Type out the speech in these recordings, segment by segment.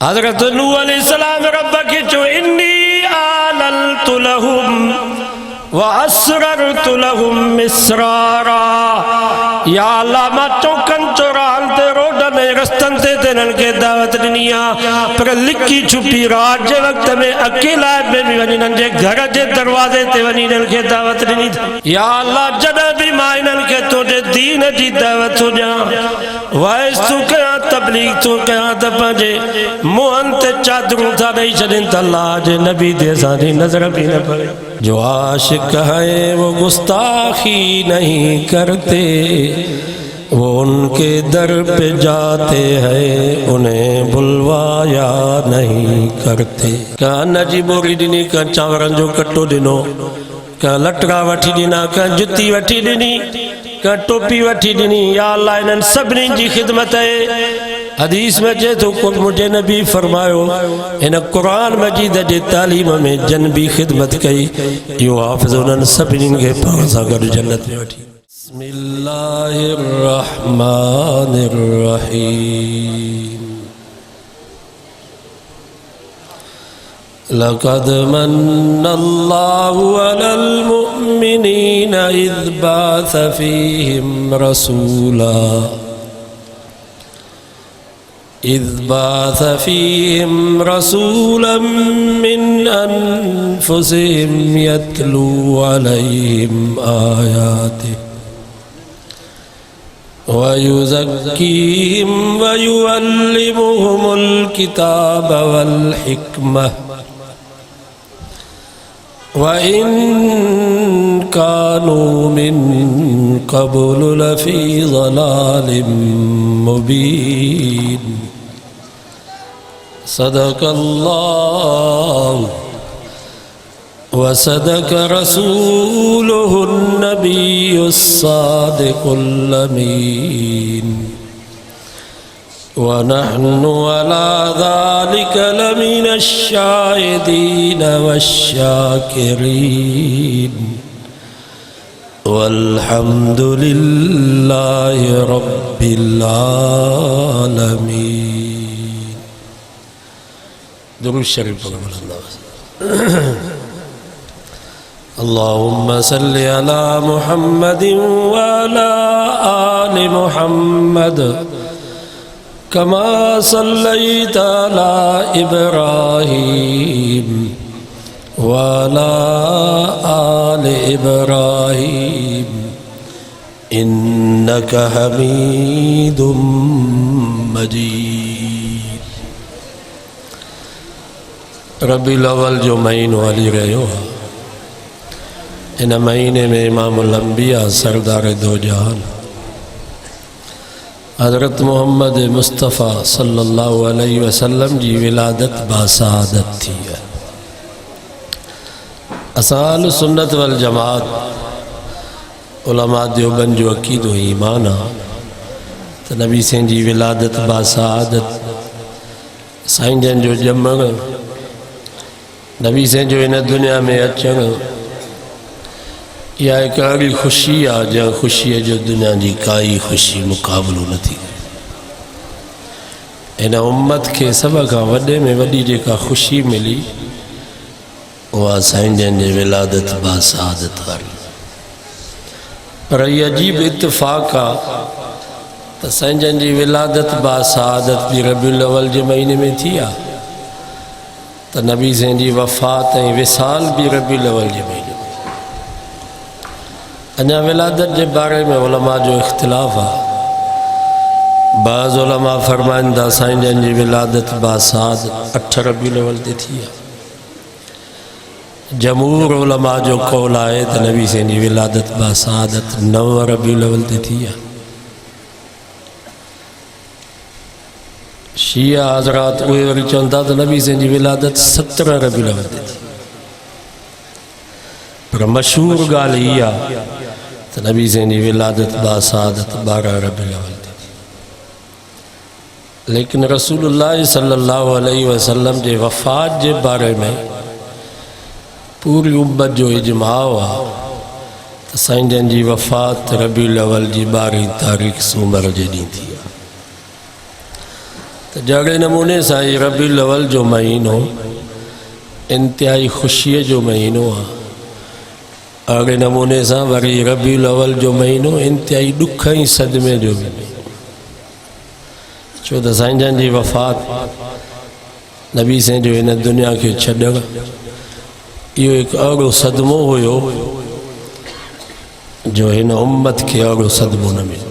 حضرت نوح علیہ السلام رب کی چو انی آللت لہم واسررت لہم اسرارا یا اللہ ما چوکن چوران تے روڈن رستن تے تنن کے دعوت دنیا پر لکی چھپی رات جے وقت میں اکیلا بے بھی ونینن جے گھر جے دروازے تے ونینن کے دعوت دنی یا اللہ جنہ بھی مائنن کے تو جے دین جی دعوت ہو جا وائس تو کیا تبلیغ تو کیا دپا جے موہن تے چادروں تھا نہیں چلیں تا اللہ جے نبی دے سانی نظر بھی نہ پڑے جو عاشق ہیں وہ گستاخی نہیں کرتے وہ ان کے در پہ جاتے ہیں انہیں بلوایا نہیں کرتے کہاں نجی بوری دنی کہاں چاورن جو کٹو دنو کہاں لٹرا وٹھی دینا کہاں جتی وٹھی دینی کہاں ٹوپی وٹھی دینی یا اللہ انہاں سبنی جی خدمت ہے حدیث میں جے تو مجھے نبی فرمایو انہاں قرآن مجید جے تعلیم میں جنبی خدمت کئی یو حافظ انہاں سبنی کے پاس اگر جنت میں وٹھی بسم اللہ الرحمن الرحیم لقد من اللہ علی المؤمنین اذ بعث فیہم رسولا من انفسہم یتلو علیہم آیاتہ وَيُزَكِّيهِمْ وَيُعَلِّمُهُمُ الْكِتَابَ وَالْحِكْمَةَ وَإِن كَانُوا مِن قَبْلُ لَفِي ضَلَالٍ مُبِينٍ صدق اللہ وصدق رسوله النبي الصادق الأمين ونحن على ذلك لمن الشاهدين والشاكرين والحمد لله رب العالمين درود شریف اللهم صل على محمد وعلى آل محمد كما صليت على إبراهيم وعلى آل إبراهيم إنك حميد مجيد ربی الاول جو مہین والی رہے ہو ان مہینے میں امام الانبیاء سردار دو جہان حضرت محمد مصطفیٰ صلی اللہ علیہ وسلم جی ولادت باسعادت تھی ہے اصحاب سنت والجماعت علماء دیوبند جو عقید و ایمانا تو نبی سین جی ولادت باسعادت سائن جن جو جمع نبی سین جو ان دنیا میں اچھا یا ایک اڑی خوشی آ جہاں خوشی ہے جو دنیا جی کائی خوشی مقابلو نہ تھی ان امت کے سب کا وڈے میں وڈی جے کا خوشی ملی وہ سائن جن جے ولادت باسعادت والی پر یہ عجیب اتفاق تو سائن جن جی ولادت باسعادت بھی ربیع الاول جے مہینے میں تھی تو نبی سین جی وفات وصال بھی ربیع الاول جے مہینے انہا ولادت جے بارے میں علماء جو اختلاف ہے بعض علماء فرمائندہ سائن جن جی ولادت باسعادت 8 ربیع الاول دے تھی جمہور علماء جو قول آئے تو نبی سین جی ولادت باسعادت 9 ربیع الاول دے تھی شیعہ حضرات اوہ وری چونتا تو نبی سین جی ولادت 17 ربیع الاول دے تھی پر مشہور گالیا تو نبی سین جی ولادت باسعادت 12 ربیع الاول تھی لیکن رسول اللہ صلی اللہ علیہ وسلم جے وفات جے بارے میں پوری امت جو اجماع ہوا تو سائن جن جی وفات ربیع الاول جی 12 تاریخ سومر جے ڈی تھی تو جڑے نمونے سائیں ربیع الاول جو مہینو انتہائی خوشی جو مہینو اگے نمونے سا وری ربیع الاول جو مہینو انتہائی ڈکھائی صدمے جو چھو تو سائیں جان جی وفات نبی سے جو ان دنیا کے چھڑا یہ ایک اگو صدمو ہوئیو جو ان امت کے اگو صدمو نہ ملو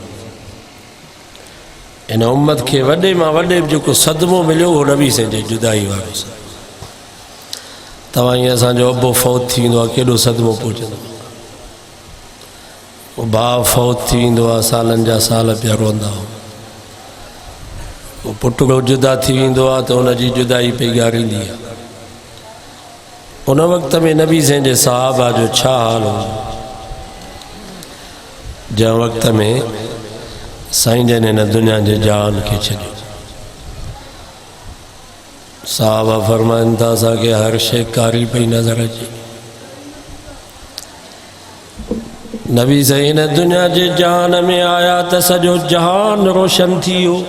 ان امت کے وڈے ماں وڈے جو کو صدمو ملو وہ نبی سے جو جدائی وارو سا توائیں ایسا جو ابو فوت تھی اندوا کیڑو صدمو پوچھن وہ باپ فوت تھی اندوا سالن جا سال پیا روندا وہ پٹڑو جدا تھی اندوا تو ان جی جدائی پہ گاری دیا ان وقت میں نبی سے جے صحابہ جو چھا حال ہو جا وقت میں سائیں جن نے دنیا جے جان کے چھڑو صحابہ فرمائن تھا سا کہ ہر شے کاری پہ نظر اچھی نبی سے ان دنیا جے جان میں آیا تا سجو جہان روشن تھیو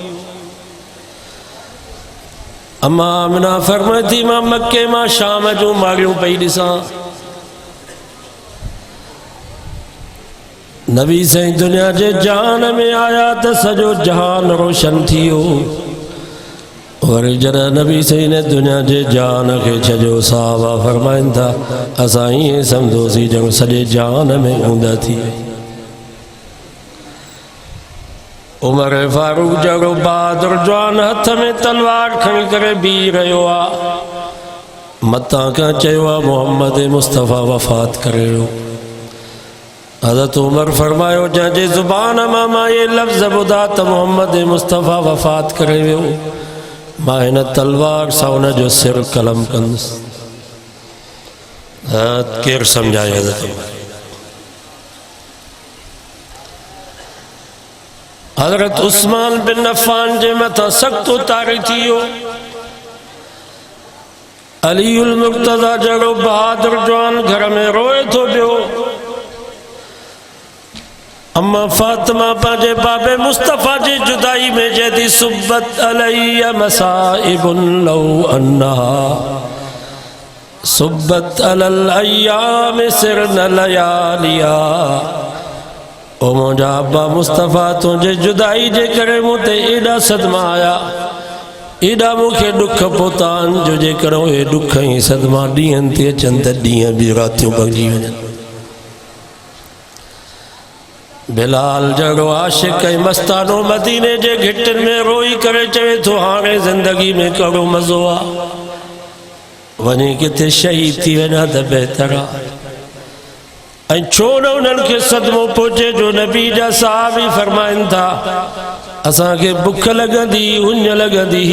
اما آمنہ فرمائی تھی ماں مکے ماں شام جو ماریوں پہ ڈساں نبی سے دنیا جے جان میں آیا تا سجو جہان روشن تھیو اور جنا نبی سے دنیا جے جان کے چھجو صحابہ فرمائن تھا اسائیں سمجھوسی جنگ سجے جان میں اوندہ تھی عمر فاروق جگو بہادر جوان ہتھ میں تلوار کھڑی کرے بھی رہو متا کا چیوا محمد مصطفیٰ وفات کرے ہو حضرت عمر فرمائیو جاجے زبان اماما یہ لفظ بدات محمد مصطفیٰ وفات کرے ہو ماہن تلوار ساونا جو سر کلم کنس کیر سمجھائے حضرت عمر حضرت عثمان بن عفان جے متا سخت اتاری تھیو علی المرتضی جڑو بہادر جوان گھر میں روئے تو بیو اما فاطمہ پاجے باب مصطفیٰ جی جدائی میں جیدی صبت علی مسائب لو انہا صبت علی الایام سرن لیالیا او مجھا ابا مصطفیٰ تجھے جدائی جے کرے مجھے ایڈا صدمہ آیا ایڈا مکھے ڈکھ پوتان جو جے کرو اے ڈکھیں صدمہ ڈیئن تے چند ڈیئن بھی راتیوں پک جیویں بلال جڑو عاشق کئی مستانو مدینے جے گھٹن میں روئی کرے چوے تو ہانے زندگی میں کرو مزوہ ونی کتے شہید تھی ونا دا بہترہ این چھوڑو انہوں کے صدموں پوچھے جو نبی جا صحابی فرمائن تھا اساں کے بکھ لگا دی انج لگا دی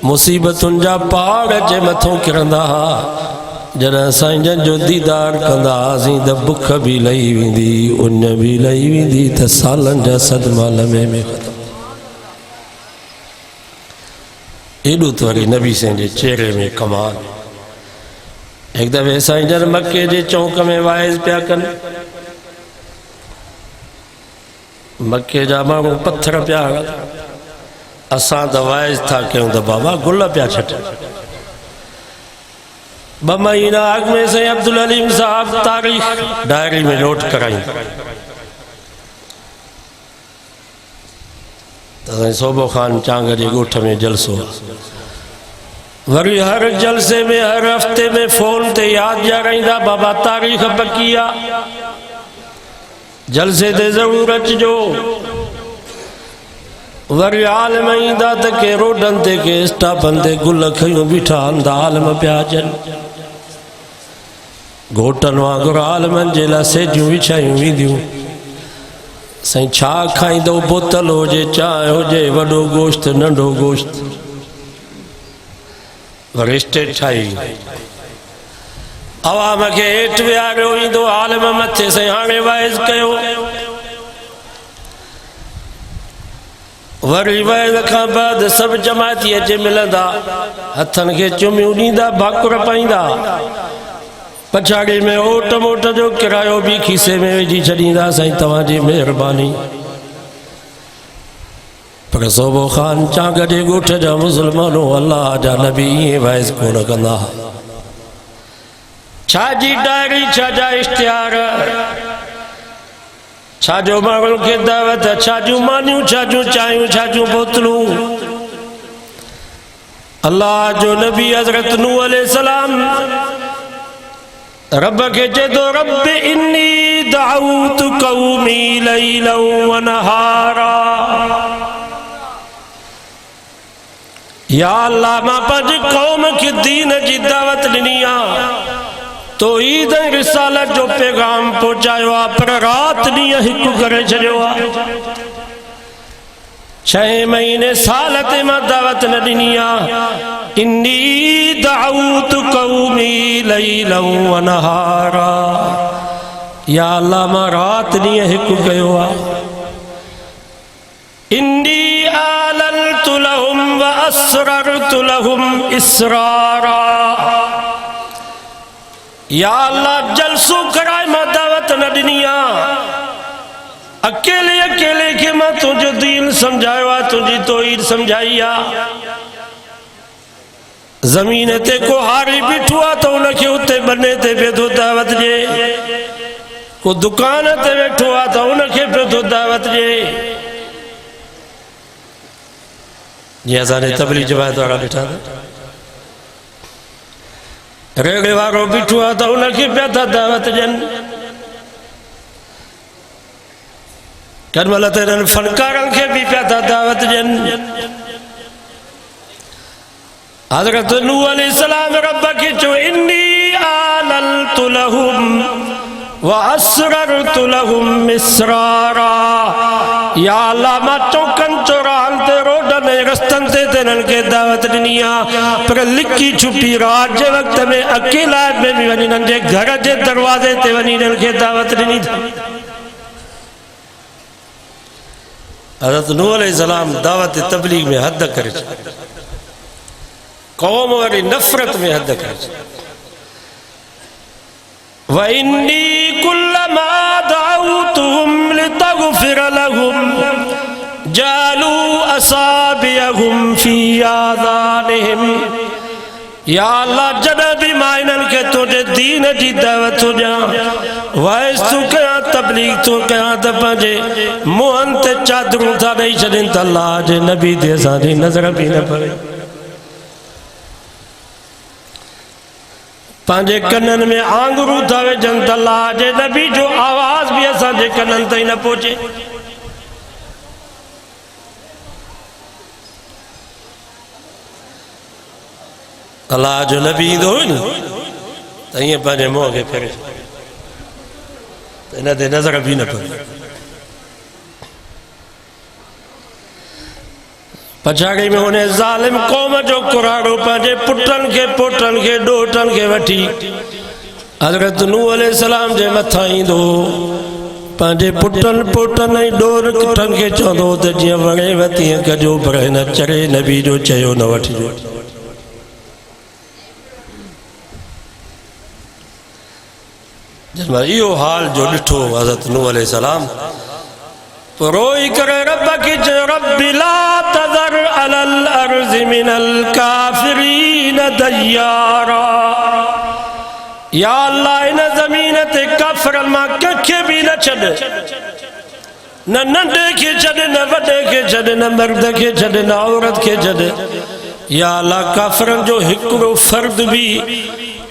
مصیبت ان جا پاڑ جے متھوں کرندہ جنا سائیں جن جو دیدار کندہ آزیں دا بکھ بھی لئی وین دی انج بھی لئی وین دی تا سالن جا صدمہ لمحے میں ختم ایڈو توری نبی سے جے چہرے میں کمال ایک دفعہ سائیں جن مکے جے چونک میں وائز پیا کن مکے جا مانگو پتھر پیا اساں دا وائز تھا کہ دا بابا گلہ پیا چھٹے بمہینہ آگ میں سے عبدالعلیم صاحب تاریخ ڈائری میں نوٹ کرائیں تو صوبہ خان چانگر جے گوٹھ میں جلسو وری ہر جلسے میں ہر ہفتے میں فون تے یاد جا رہی دا بابا تاریخ پکیا جلسے تے ضرورت جو وری عالم ایندہ تکے روڈن تے کے اسٹاپن تے گل کھئیوں بیٹھا اندہ عالم پیاجن گھوٹن واگر عالمن جیلا سے جو وچھائیوں ویدیوں سائیں چھا کھائیں دو بوتل ہو جے چائے ہو جے وڈو گوشت ننڈو گوشت ورشتے ٹھائی عوام کے ایٹ بھی آگے ہوئی دو عالم متھے سے آنے وائز کہو وری وائز کھا بعد سب جماعتی اچھے ملندہ ہتھن کے چمیوں نیندہ بھاکر پائندہ پچھاڑی میں اوٹ موٹ جو کرایو بھی کھیسے میں جی چھڑیندہ سائیں تواں جی مہربانی پر صوبو خان چانگا جے گوٹھ جا مسلمانوں اللہ جا نبی وائز کو نکندہ چھا جی ڈائری چھا جا اشتہار چھا جو ماغل کے دعوت چھا جو مانیوں چھا جو چاہیوں چھا جو بوتلوں اللہ جو نبی حضرت نوح علیہ السلام رب کے جدو رب انی دعوت قومی لیلا و نہارا یا اللہ ما پنج قوم کی دین جی دعوت لنیا تو عید رسالت جو پیغام پہنچایو پر رات نہیں ہکو کرے چھڑیو 6 مہینے سالت ما دعوت ندنیا انی دعوت قومی لیلا و نہارا یا اللہ ما رات نہیں ہکو گئیو انی آللت لهم و اسررت لهم اسرارا یا اللہ جلسو کرائے ما دعوت ندنیا اکیلے اکیلے کے ماں تجھے دین سمجھائیوا تجھے توحید سمجھائیا زمین تے کو ہاری بٹھوا تو انکے اتے بنے تے پہ تو دعوت جے کو دکان تے بیٹھوا تو انکے پہ تو دعوت جے یہ ازانے تبلیغ جوائے دوارا بٹھا دے ریگے وارو بٹھوا تو انکے پہ تو دعوت جن کرمالہ تیرن فنکارن کے بھی پیدا دعوت جن حضرت نوح علیہ السلام رب کی جو انی آللت لهم واسررت لهم اسرارا یا اللہ ما چوکن چوران تے روڈن رستن تے تینن کے دعوت دنیا پر لکی چھپی رات جے وقت میں اکیلا میں بھی ونینن جے گھر جے دروازے تے ونینن کے دعوت دنی تھا حضرت نوح علیہ السلام دعوت تبلیغ میں حد کرے قوم والی نفرت میں حد کرے وَإِنِّي كُلَّمَا دَعَوْتُهُمْ لِتَغْفِرَ لَهُمْ جَعَلُوا أَصَابِعَهُمْ فِي آذَانِهِمْ یا اللہ جنبی مائنن کے تجھے دین جی دعوت ہو جا وائس تو کیا تبلیغ تو کیا دپاجے موہن تے چادروں تھا نہیں چلیں تا اللہ جے نبی دے سانی نظر بھی نہ پڑے پانجے کنن میں آنگروں تھا وے جنت اللہ جے نبی جو آواز بھی ایسا جے کنن تھی نہ پوچھے اللہ جو نبی دو ہوئی تو یہ پانے موہ کے پھرے تو انہیں دے نظر بھی نہ پڑے پچھاگئی میں انہیں ظالم قوم جو قرآنوں پانچے پٹن کے ڈوٹن کے وٹی حضرت نوح علیہ السلام جے متھائیں دو پانچے پٹن ڈوٹن کے چوندو تجیہ وڑے وطی ہیں کہ جو برے نہ چرے نبی جو چہیو نہ وٹی جو جنہاں ایو حال جو ڈٹھو حضرت نوح علیہ السلام روئی کرے رب کی جو رب لا تذر علی الارض من الکافرین دیارا یا اللہ انہ زمینت کافر الماء ککھے بھی نہ چھڑے نہ ننڈے کے چھڑے نہ وڈے کے چھڑے نہ مرد کے چھڑے نہ عورت کے چھڑے یا اللہ کافرن جو ہکڑو فرد بھی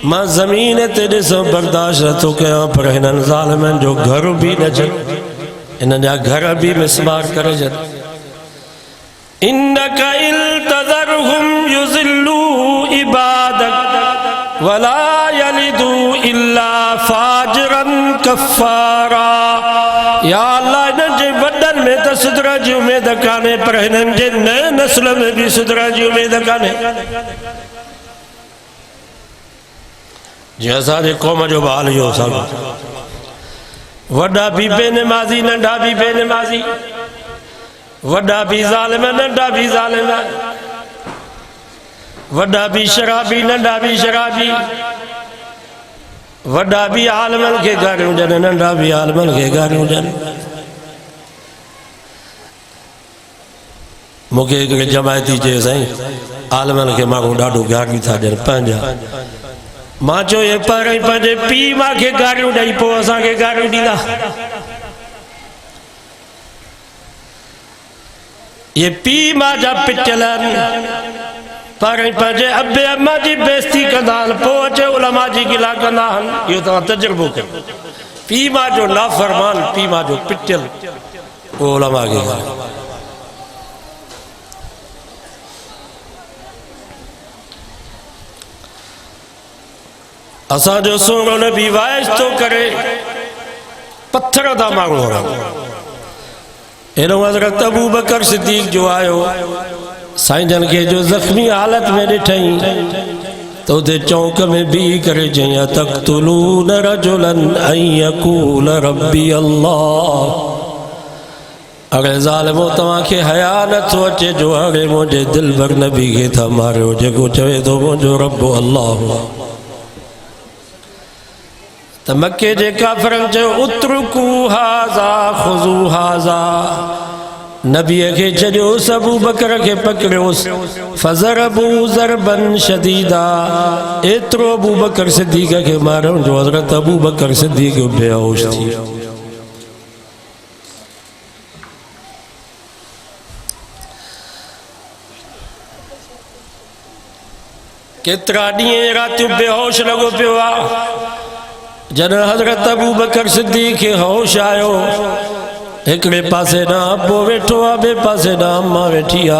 ماں زمین تیرے سے برداشت رہتو کہ یہاں پر انہاں ظالمین جو گھر بھی نہ چھڑے انہاں جا گھر بھی مسمار کرے جد انکا التذرہم یذلو عبادک ولا یلدو الا فاجرا کفارا یا اللہ انہاں جے بدن میں تا صدرہ جی امید کانے پر انہاں جے نئے نسل میں بھی صدرہ جی امید کانے جیسا جے قوم جو بحال جو سالو وڈا بھی بے نمازی ننڈا بھی بے نمازی وڈا بھی ظالم ننڈا بھی ظالم وڈا بھی شرابی ننڈا بھی شرابی وڈا بھی عالمن کے گھروں جانے ننڈا بھی عالمن کے گھروں جانے مکے ایک جماعتی چے سائیں عالمن کے ماں کو ڈاڑو گاڑی تھا جن پانجا ماں چو یہ پارے پانجے پی ماں کے گاڑیوں ڈائی پو اساں کے گاڑیوں ڈیلا یہ پی ماں جا پچلن پارے پانجے ابے اماں جی بیستی کندان پوچے علماء جی گلا کندان یہ تو تجربہ کر پی ماں جو نافرمان پی ماں جو پچل وہ علماء کے گلا اساں جو سونو نبی وائش تو کرے پتھر دا مانگو رہا انہوں حضرت ابو بکر صدیق جو آئیو سائیں جن کے جو زخمی حالت میں ڈٹھائیں تو دے چونک میں بھی کرے جائیں تقتلون رجلا ان یقول ربی اللہ اگر ظالمو تمہاں کے حیانت وچے جو اگر مجھے دل بر نبی کے تھا مارے ہو جے کو چوے تو مجھے رب اللہ ہوا تو مکے جے کافرن جو اترکو ہازا خضو ہازا نبی کے چجو ابو بکر کے پکڑو فضربو ضربا شدیدا اترو ابو بکر صدیق کے مارن جو حضرت ابو بکر صدیق بے ہوش تھی کترا ڈیئے راتو بے ہوش لگو پیوا جن حضرت ابو بکر صدیق کے ہوش آئیو ایکڑے پاسے نا ابو بیٹھو ابے پاسے نا اممہ بیٹھیا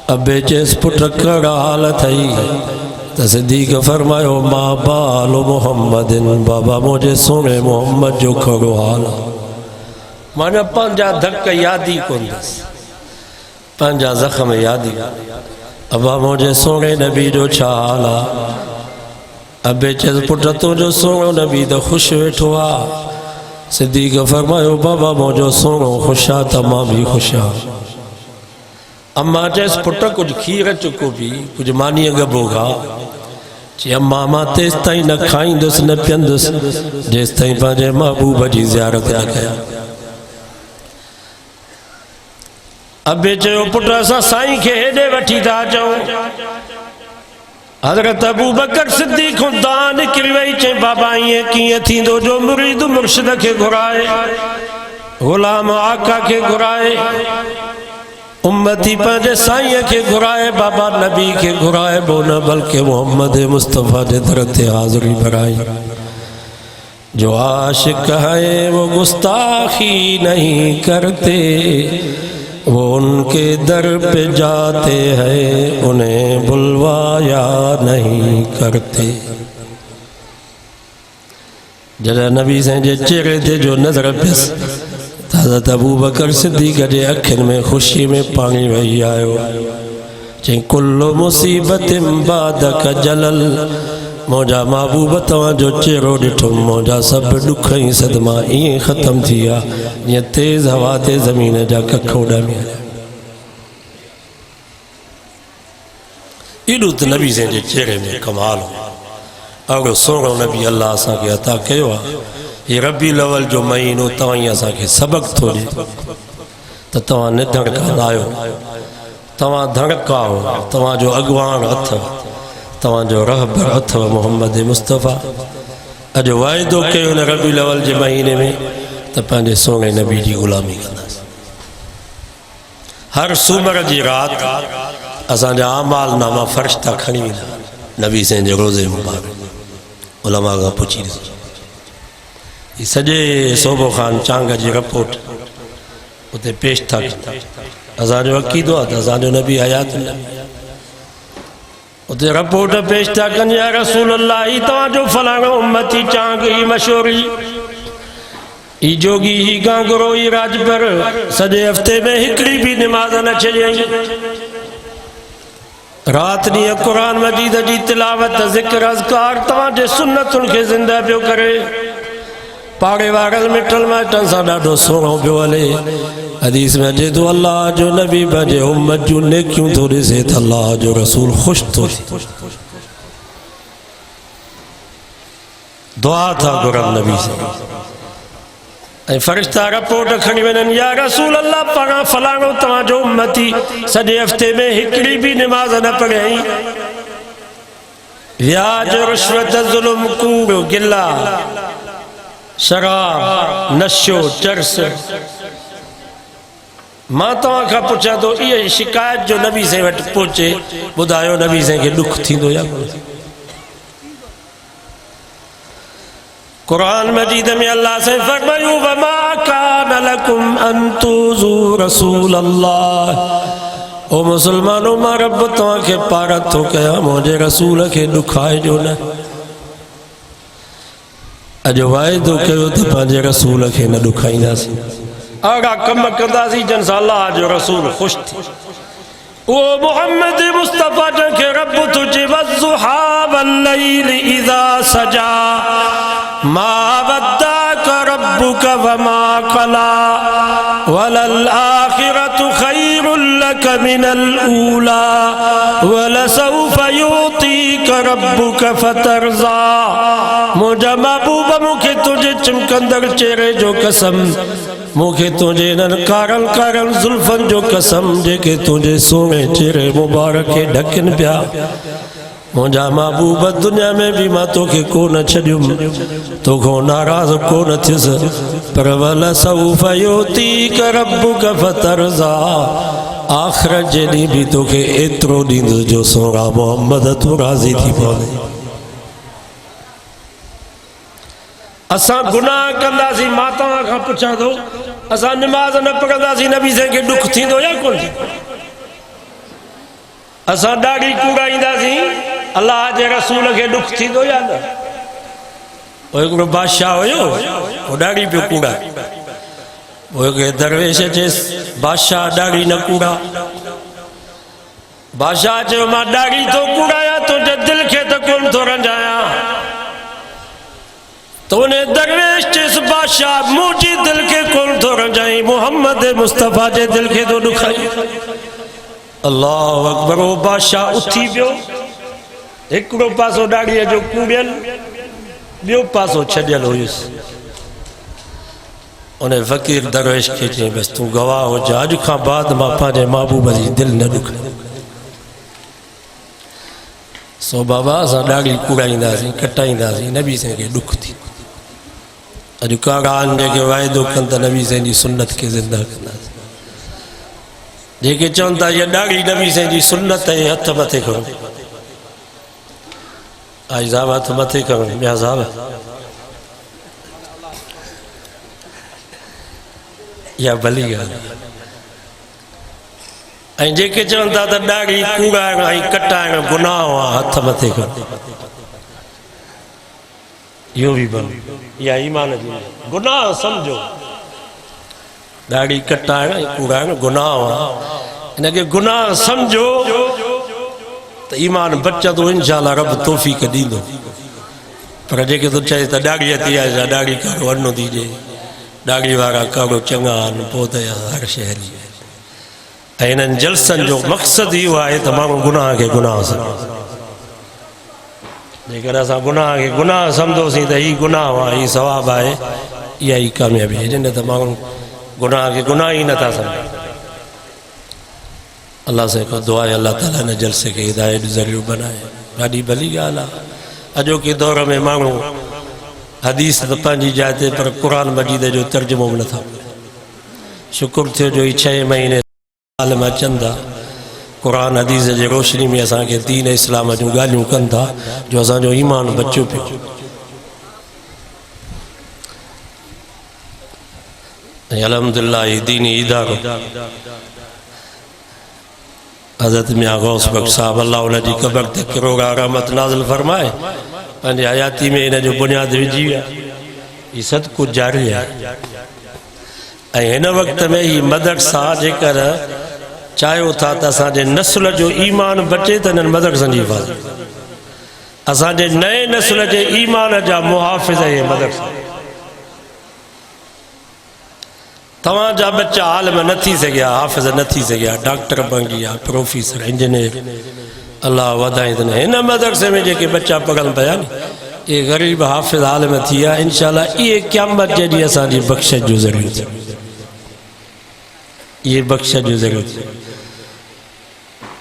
ابے چیس پٹکڑ حالت ہے تو صدیق فرمائیو ما بال محمد بابا مجھے سونے محمد جو کھڑو حالا مانا پانجا دھک یادی کن دس پانجا زخم یادی ابا مجھے سونے نبی جو چھا حالا ابے چیز پٹتو جو سونو نبی دا خوش ویٹھوا صدیق فرمائیو بابا موجو سونو خوشا تمام بھی خوشا اما چیز پٹا کچھ کھیر چکو بھی کچھ مانی گبو گا چی اما ماں تیس تائیں نہ کھائیں دس نہ پیندس جیس تائیں پانجے محبوب جی زیارت آ گیا ابے چیو پٹا سا سائیں کے ہیڈے وٹھی دا جاؤں حضرت ابو بکر صدیق دان کروئی چیں بابائیں کیے تھیں دو جو مرید مرشد کے گھرائے غلام آقا کے گھرائے امتی پانجے سائیں کے گھرائے بابا نبی کے گھرائے بونا بلکہ محمد مصطفیٰ نے درت حاضری برائی جو عاشق ہے وہ گستاخی نہیں کرتے وہ ان کے در پہ جاتے ہیں انہیں بلوایا نہیں کرتے جڑا نبی سے جے چہرے تھے جو نظر پس حضرت ابو بکر صدیق جے اکھن میں خوشی میں پانی وہی آئے چیں کل مصیبت بعدک جلل موجہ محبوب تواں جو چہرو ڈٹھم موجہ سب ڈکھیں صدمہ این ختم تھیا یہ تیز ہوا تے زمین جا ککھوڑا میں ایڈو تو نبی سے جے چہرے میں کمال ہو اور سونو نبی اللہ سا کے عطا کہوا یہ ربی الاول جو مہینو تواں سا کے سبق تھوڑی تو تواں نے دھڑکا لائیو تواں دھڑکا ہو تواں جو اگوان اتھا تواں جو رہبر اتھا محمد مصطفیٰ اجو وائدو کہ انہیں ربی الاول جے مہینے میں تو پہنجے سونے نبی جی غلامی کرنا ہر سومر جی رات اساں جا عمال نامہ فرشتہ کھڑی ملا نبی سے جو روزے مبارک علماء کا پوچھی رہی یہ سجے صوبو خان چانگا جی رپورٹ اتے پیش تھا اساں جو عقیدو آتا اساں جو نبی حیات اللہ اتے رپورٹ پیش تھا کن یا رسول اللہ ہی تو جو فلانا امتی چانگی مشوری ای جوگی ہی گانگرو ای راج پر سجے ہفتے میں ہکڑی بھی نماز نہ چلیں رات نی قرآن مجید جی تلاوت ذکر اذکار تمام جے سنت ان کے زندہ پیو کرے پاڑے واغل مٹل مٹن سا ڈاڈو سونو پیو والے حدیث میں جے تو اللہ جو نبی بجے امت جو نیکیوں تھوڑے سے تھا اللہ جو رسول خوش تھوڑی دعا تھا گرم نبی سے اے فرشتہ رپورٹ کھڑی ونن یا رسول اللہ پڑھا فلانو تمہاں جو امتی سجے ہفتے میں ہکڑی بھی نماز نہ پڑھیں ویاج رشوت ظلم کوڑ گلہ شراب نشو چرس ماں تمہاں کا پوچھا تو یہ شکایت جو نبی سے وٹ پوچھے بدایو نبی سے کہ دکھ تھی دو یا قرآن مجید میں اللہ سے فرمائیو وَمَا كَانَ لَكُمْ أَن تُؤْذُوا رَسُولَ اللَّهِ او مسلمانوں ماں رب تمہاں کے پارت ہو کہ مجھے رسول کے دکھائے جو نہ اجو وائدو کہو تو پانجے رسول کے نہ دکھائی نہ سی آگا کم کردہ سی جنسا اللہ جو رسول خوش تھی وہ محمد مصطفیٰ جو کہ رب تجھے وَالضُّحَىٰ وَاللَّيْلِ اِذَا سَجَا مَا وَدَّعَكَ رَبُّكَ وَمَا قَلَىٰ وَلَلْآخِرَةُ خَيْرٌ لَكَ مِنَ الْأُولَىٰ وَلَسَوْفَ يُعْطِيكَ رَبُّكَ فَتَرْضَىٰ مجھے محبوبہ مکھے تجھے چمکندر چہرے جو قسم مکھے تجھے ننکارن کارن زلفن جو قسم جے کہ تجھے سونے چہرے مبارک ڈھکن پیا مجھا محبوب دنیا میں بھی ماں تو کہ کو نہ چھڑیوں تو کو ناراض کو نہ تھس پر وَلَسَوْفَ يُعْطِيكَ رَبُّكَ فَتَرْضَىٰ آخرت جنی بھی تو کہ اترو دیند جو سورا محمد تو راضی تھی پانے اساں گناہ کندہ سی ماتا کا پچھا دو اساں نماز نہ پڑھدا سی نبی سے کہ دکھ تھی دو یا کون تھی اساں ڈاڑی کوڑائیندہ سی اللہ جے رسول کے دکھ تھی دو یا نہ وہ ایک بادشاہ ہوئیو وہ ڈاڑی پہ کوڑا وہ ایک درویش جیس بادشاہ ڈاڑی نہ کوڑا بادشاہ جو ماں ڈاڑی تو کوڑایا تو جے دل کے تو کون تو رنجایا تو نے درویش جس بادشاہ موجی دل کے کون تو رنجائیں محمد مصطفیٰ جے دل کے تو دکھائی اللہ اکبر وہ بادشاہ اتھی بیو ایک رو پاسو ڈاڑی ہے جو کوڑیل بیو پاسو چھڑیل ہوئیس انہیں فقیر درویش کے جائیں بس تو گواہ ہو جا جو کھاں بعد ماں پانے محبوب عزیز دل نہ دکھائی سو بابا سا ڈاڑی کوڑائیں دا سی کٹائیں دا سی نبی سے کہ دکھ تھی اجو کاغان جے کہ وائدو کنتا نبی سے جی سنت کے زندہ کرنا جے کہ چونتا یہ ڈاڑی نبی سے جی سنت ہے ہتھ متے کرو آج صاحب ہتھ متے کرو میاں صاحب یا بلی گا جے کہ چونتا تا ڈاڑی کوڑا کٹا گناہ ہوا ہتھ متے کرو یوں بھی بن یا ایمان جی گناہ سمجھو ڈاڑی کٹا ہے کوڑا ہے گناہ ہوا انہیں گناہ سمجھو تو ایمان بچہ تو انشاءاللہ رب توفیق دیں دو پر جے کہ تو چاہے تا ڈاڑی اتی آئے ڈاڑی کارو انو دیجے ڈاڑی وارا کارو چنگان پوتا ہر شہری اینن جلسن جو مقصد ہی ہوا ہے تمام گناہ کے گناہ سمجھو لیکن ایسا گناہ کے گناہ سمجھو سی تو ہی گناہ ہوا ہی ثواب آئے یہی کامیابی ہے جنہیں تمام گناہ کے گناہ ہی نہ تھا سمجھو اللہ سے کو دعا ہے اللہ تعالیٰ نے جلسے کے ہدایت ضرور بنائے بڑی بلی گا اللہ اجو کے دور میں مانگو حدیث تو پانچی جاتے پر قرآن مجید جو ترجمہ نہ تھا شکر تھے جو 6 مہینے سال میں چندہ قرآن حدیث جے روشنی میں اساں کے دین اسلام جو گالیوں کن تھا جو اساں جو ایمان بچوں پہ الحمدللہ یہ دینی ادارہ حضرت میاں غوث بخش صاحب اللہ علیہ جی قبر تک روگا رحمت نازل فرمائے پنجے حیاتی میں انہیں جو بنیاد وجی ہے یہ صدقہ جاری ہے ان وقت میں ہی مدرسہ جے کر چاہیو تھا تا ساجے نسل جو ایمان بچے تا نن مدرسن جی حفاظت اساجے نئے نسل جے ایمان جا محافظ ہے یہ مدرسہ تمام جا بچہ عالم نہ تھی سے گیا حافظ نہ تھی سے گیا ڈاکٹر بن گیا پروفیسر انجینئر اللہ ودائیں تنے ان مدرسے میں جے کہ بچہ پڑھن پیا یہ غریب حافظ عالم تھیا انشاءاللہ یہ قیامت جڑی اساں دی بخشش جو ضرورت ہے یہ بخشش جو ضرورت ہے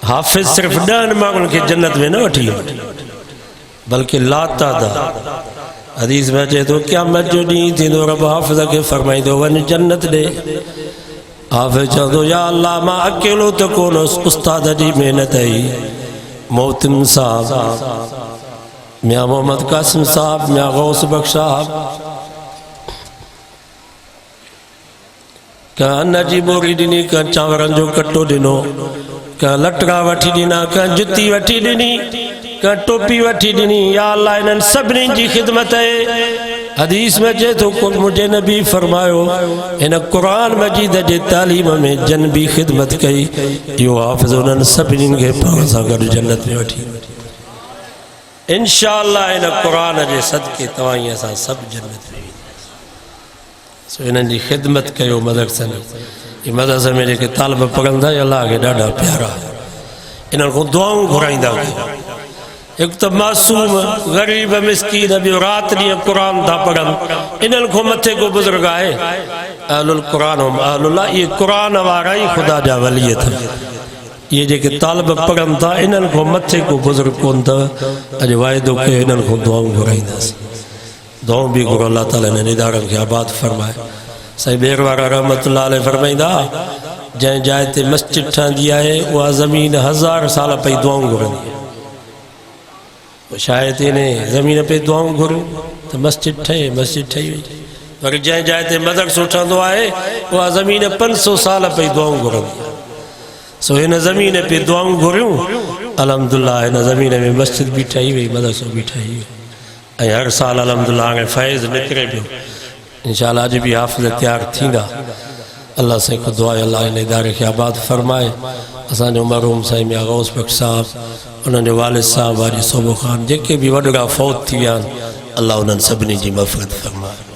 حافظ صرف ڈان مانگن کے جنت میں نہ وٹھی بلکہ لا تعداد حدیث میں چاہے تو قیامت جو نہیں تھی تو رب حافظ کے فرمائی دو ون جنت دے حافظ چاہے تو یا اللہ ما اکیلو تو کون استاد جی محنت ہے محتم صاحب میاں محمد قاسم صاحب میاں غوث بخش صاحب کہاں نجی بوری دینی کہاں چاورن جو کٹو دینو کہاں لٹکا وٹھی دینا کہاں جتی وٹھی دینی کہاں ٹوپی وٹھی دینی یا اللہ انہاں سبنی جی خدمت ہے حدیث میں جے تو کل مجھے نبی فرمایو انہاں قرآن مجید جے تعلیم میں جنبی خدمت کئی یو حافظ انہاں سبنی کے پاس اگر جنت میں وٹھی انشاءاللہ انہاں قرآن جے صدقے توائیں ایسا سب جنت میں سو انہاں جی خدمت کئیو مدرسہ نے یہ مدرسہ میرے کے طالب پڑھن تھا اللہ کے ڈاڈا پیارا انہاں کو دعاؤں گھرائیں دا ایک تو معصوم غریب مسکین ابھی رات نہیں قرآن تھا پڑھن انہاں کو متھے کو بزرگ آئے اہل القرآن ہم اہل اللہ یہ قرآن وارا ہی خدا جا ولیت ہے یہ جے کہ طالب پڑھن تھا انہاں کو متھے کو بزرگ کون تھا اج وائدو کہ انہاں کو دعاؤں گھرائیں دا دعاؤں بھی گھر اللہ تعالیٰ نے ندارن کی آباد فرمائے صحیح بیروارا رحمت اللہ علیہ فرمائیں دا جائیں جائے تے مسجد ٹھان دیا ہے وہ زمین 1000 سال پہ دعاؤں گھرن دیا شاید انہیں زمین پہ دعاؤں گھروں تو مسجد ٹھائی ہوئی اور جائیں جائے تے مدرس اٹھا دعا ہے وہ زمین 500 سال پہ دعاؤں گھروں سو انہیں زمین پہ دعاؤں گھروں الحمدللہ انہیں زمین میں مسجد بھی ٹھائی ہوئی مدرسوں بھی ٹھائی ہوئی ہر سال الحمدللہ آگے فیض نکرے بھی انشاءاللہ آج بھی حافظ تیار تھی گا اللہ سے کو دعا اللہ انہیں ادارے کی آباد فرمائے اسان عمر روم صاحب یا غوث بخش صاحب انہوں نے والد صاحب واجی صوبو خان جے کے بھی وڈگا فوت تھی اللہ انہوں نے سبنی جی مغفرت فرمائے